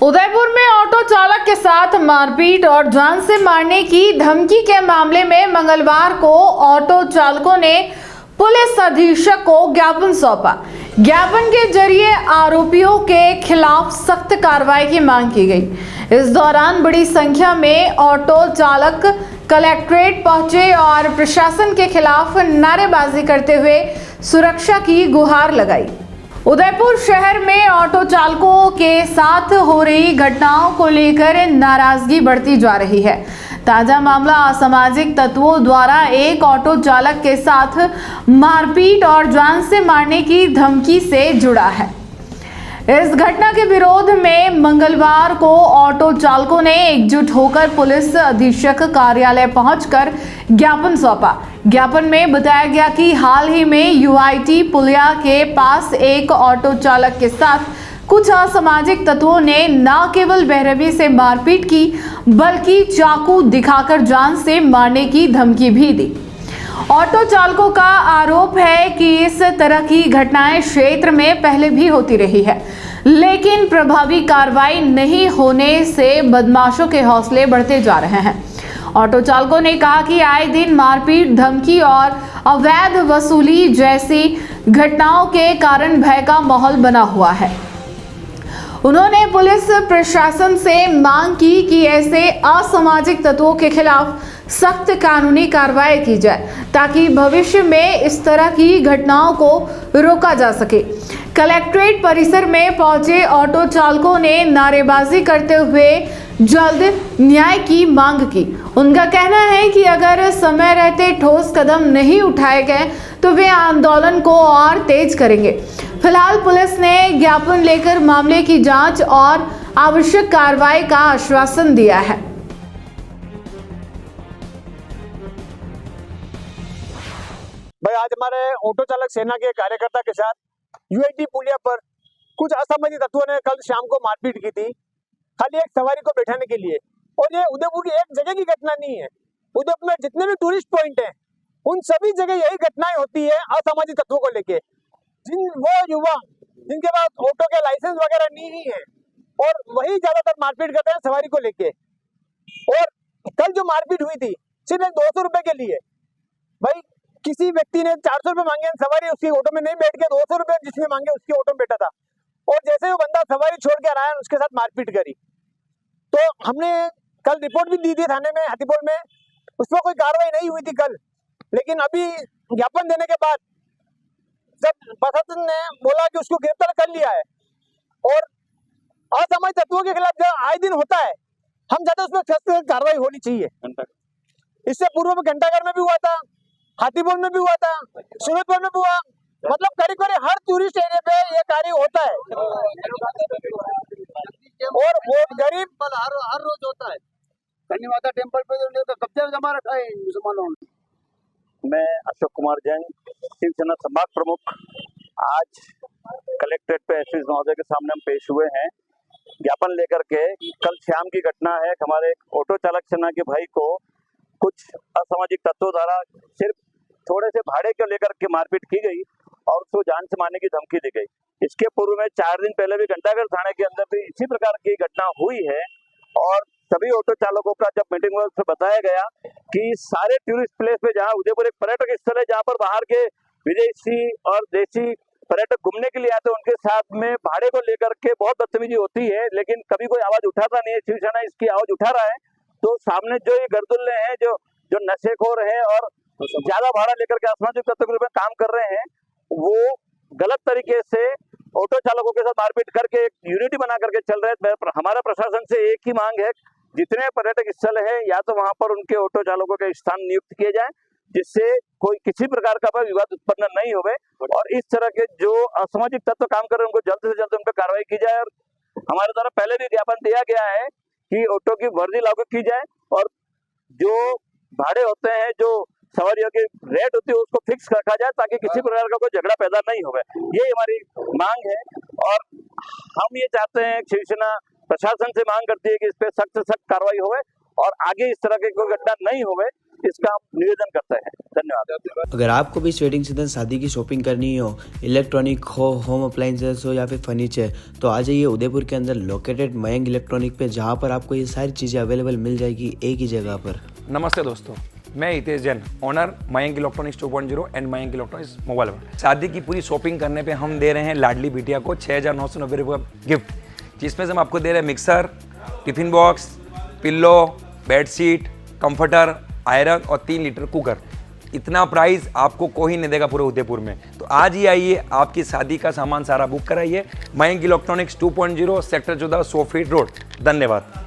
उदयपुर में ऑटो चालक के साथ मारपीट और जान से मारने की धमकी के मामले में मंगलवार को ऑटो चालकों ने पुलिस अधीक्षक को ज्ञापन सौंपा। ज्ञापन के जरिए आरोपियों के खिलाफ सख्त कार्रवाई की मांग की गई। इस दौरान बड़ी संख्या में ऑटो चालक कलेक्ट्रेट पहुंचे और प्रशासन के खिलाफ नारेबाजी करते हुए सुरक्षा की गुहार लगाई। उदयपुर शहर में ऑटो चालकों के साथ हो रही घटनाओं को लेकर नाराजगी बढ़ती जा रही है। ताजा मामला असामाजिक तत्वों द्वारा एक ऑटो चालक के साथ मारपीट और जान से मारने की धमकी से जुड़ा है। इस घटना के विरोध में मंगलवार को ऑटो चालकों ने एकजुट होकर पुलिस अधीक्षक कार्यालय पहुंचकर ज्ञापन सौंपा। ज्ञापन में बताया गया कि हाल ही में यूआईटी पुलिया के पास एक ऑटो चालक के साथ कुछ असामाजिक तत्वों ने न केवल बेरहमी से मारपीट की बल्कि चाकू दिखाकर जान से मारने की धमकी भी दी। ऑटो चालकों का आरोप है कि इस तरह की घटनाएं क्षेत्र में पहले भी होती रही है, लेकिन प्रभावी कार्रवाई नहीं होने से बदमाशों के हौसले बढ़ते जा रहे हैं। ऑटो चालकों ने कहा कि आए दिन मारपीट, धमकी और अवैध वसूली जैसी घटनाओं के कारण भय का माहौल बना हुआ है। उन्होंने पुलिस प्रशासन से मांग की कि ऐसे असामाजिक तत्वों के खिलाफ सख्त कानूनी कार्रवाई की जाए ताकि भविष्य में इस तरह की घटनाओं को रोका जा सके। कलेक्ट्रेट परिसर में पहुंचे ऑटो चालकों ने नारेबाजी करते हुए जल्द न्याय की मांग की। उनका कहना है कि अगर समय रहते ठोस कदम नहीं उठाए गए तो वे आंदोलन को और तेज करेंगे। फिलहाल पुलिस ने ज्ञापन लेकर मामले की जांच और आवश्यक कार्रवाई का आश्वासन दिया है। भाई आज हमारे ऑटो चालक सेना के कार्यकर्ता के साथ यूआईटी पुलिया पर कुछ असामाजिक तत्वों ने कल शाम को मारपीट की थी, खाली एक सवारी को बैठाने के लिए। और ये उदयपुर की एक जगह की घटना नहीं है। उदयपुर में जितने भी टूरिस्ट पॉइंट हैं उन सभी जगह यही घटनाएं होती है असामाजिक तत्वों को लेके। वो युवा जिनके पास ऑटो के लाइसेंस वगैरह नहीं है और वही ज्यादातर मारपीट करते हैं सवारी को लेके। और कल जो मारपीट हुई थी सिर्फ 200 रुपए के लिए। भाई किसी व्यक्ति ने 400 रुपए मांगे, सवारी उसकी ऑटो में नहीं बैठ के 200 रुपए जिसने मांगे उसकी ऑटो में बैठा था। और जैसे वो बंदा सवारी छोड़ के आया उसके साथ मारपीट करी। तो हमने कल रिपोर्ट भी दी थी थाने में हाथीपोल में, उसमें कोई कार्रवाई नहीं हुई थी कल। लेकिन अभी ज्ञापन देने के बाद जब प्रशासन ने बोला कि उसको गिरफ्तार कर लिया है और असामाजिक तत्वों के खिलाफ जो आए दिन होता है हम चाहते उसमें सख्त कार्रवाई होनी चाहिए। इससे पूर्व में घंटाघर में भी हुआ था, हाथीपोल में भी हुआ था, सूरतपुर में भी हुआ। मतलब करीब करीब हर टूरिस्ट एरिया पे ये कार्य होता है और वो गरीब हर रोज होता है। धन्यवाद टेम्पल पे तो कब्जा जमा रखा है मुसलमानों ने। मैं अशोक कुमार जैन, शिवसेना संभाग प्रमुख, आज कलेक्ट्रेट पे एसपी महोदय के सामने हम पेश हुए हैं ज्ञापन लेकर के। कल शाम की घटना है, हमारे ऑटो चालक सेना के भाई को कुछ असामाजिक तत्वों द्वारा सिर्फ थोड़े से भाड़े को लेकर के मारपीट की गई और उसको जान से मारने की धमकी दी गई। इसके पूर्व में 4 दिन पहले भी घंटाघर थाने के अंदर भी इसी प्रकार की घटना हुई है। और सभी ऑटो चालकों का जब मीटिंग में उससे बताया गया कि सारे टूरिस्ट प्लेस पे जहाँ उदयपुर एक पर्यटक स्थल है जहाँ पर बाहर के विदेशी और देशी पर्यटक घूमने के लिए आते हैं, उनके साथ में भाड़े को लेकर के बहुत बदतमीजी होती है, लेकिन कभी कोई आवाज उठाता नहीं है। शिवसेना इसकी आवाज उठा रहा है। तो सामने जो ये गर्दुल्ले हैं, जो नशेखोर हैं और ज्यादा भाड़ा लेकर के असामाजिक तत्व के रूप में काम कर रहे हैं, वो गलत तरीके से ऑटो चालकों के साथ मारपीट करके एक यूनिटी बना करके चल रहे हैं। हमारा प्रशासन से एक ही मांग है, जितने पर्यटक स्थल है या तो वहां पर उनके ऑटो चालकों के स्थान नियुक्त किए जाएं जिससे कोई किसी प्रकार का विवाद उत्पन्न नहीं होवे। और इस तरह के जो असामाजिक तत्व काम कर रहे हैं उनको जल्द से जल्द उन पर कार्रवाई की जाए। और हमारे द्वारा पहले भी ज्ञापन दिया गया है कि ऑटो की वर्दी लागू की जाए और जो भाड़े होते हैं, जो सवारियों की रेट होती है उसको फिक्स रखा जाए ताकि किसी प्रकार का कोई झगड़ा पैदा नहीं होवे। ये हमारी मांग है और हम ये चाहते हैं, शिवसेना प्रशासन से मांग करती है कि इस पे सख्त से सख्त कार्रवाई होवे और आगे इस तरह की कोई घटना नहीं होवे, इसका हम निवेदन करते हैं। धन्यवाद। अगर आपको भी इस वेडिंग सीजन शादी की शॉपिंग करनी हो, इलेक्ट्रॉनिक हो, होम अप्लाइंसेस हो या फिर फर्नीचर, तो आ जाइए उदयपुर के अंदर लोकेटेड मयंक इलेक्ट्रॉनिक पे, जहाँ पर आपको ये सारी चीज़ें अवेलेबल मिल जाएगी एक ही जगह पर। नमस्ते दोस्तों, मैं Hitesh Jain, owner Mayank electronics 2.0 and Mayank electronics mobile पर। शादी की पूरी शॉपिंग करने पे हम दे रहे हैं लाडली बिटिया को 6,990 रुपये का गिफ्ट, जिसमें से हम आपको दे रहे हैं mixer, tiffin box, pillow, bedsheet, comforter, iron और 3 लीटर कुकर। इतना प्राइस आपको कोई नहीं देगा पूरे उदयपुर में। तो आज ही आइए, आपकी शादी का सामान सारा बुक कराइए। Mayank electronics 2.0 sector 14 100 feet road. धन्यवाद।